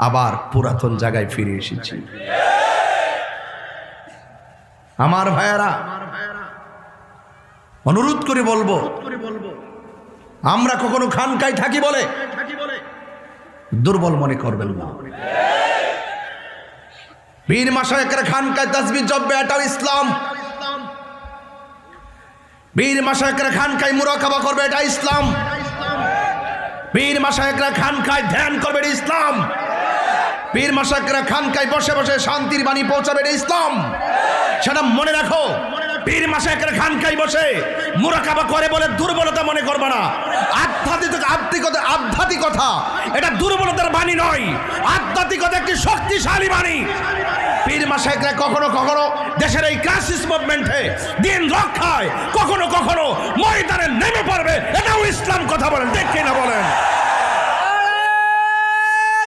আবার পুরাতন জায়গায় ফিরে এসেছি। আমার ভাইয়ারা, অনুরোধ করে বলবো, আমরা কখনো খানকায় থাকি বলে দুর্বল মনে করবেন না। পীর মাশায়েখরা খানকায় তাসবিহ জপবে, এটাও ইসলাম। পীর মাশায়েখরা খানকায় মুরাকাবা করবে, এটা ইসলাম। পীর মাশায়েখরা খানকায় ধ্যান করবে, এটা ইসলাম। পীর মাশায়েখরা খানকায় বসে বসে শান্তির বাণী পৌঁছাবে, এটা ইসলাম। সেটা মনে রাখো। পীর মাশায়েখরা খানকায় বসে মুরাকাবা করে বলে দুর্বলতা মনে করবে না। আধ্যাত্মিকতা এটা দুর্বলতার বাণী নয়, আধ্যাত্মিকতা একটি শক্তিশালী বাণী। পীর মাশায়েখরা কখনো কখনো দেশের এই ক্রাইসিস মুভমেন্টে দিন রক্ষায় কখনো কখনো ময়দানে নেমে পড়বে, এটাও ইসলাম। কথা বলেন, ঠিক কিনা বলেন?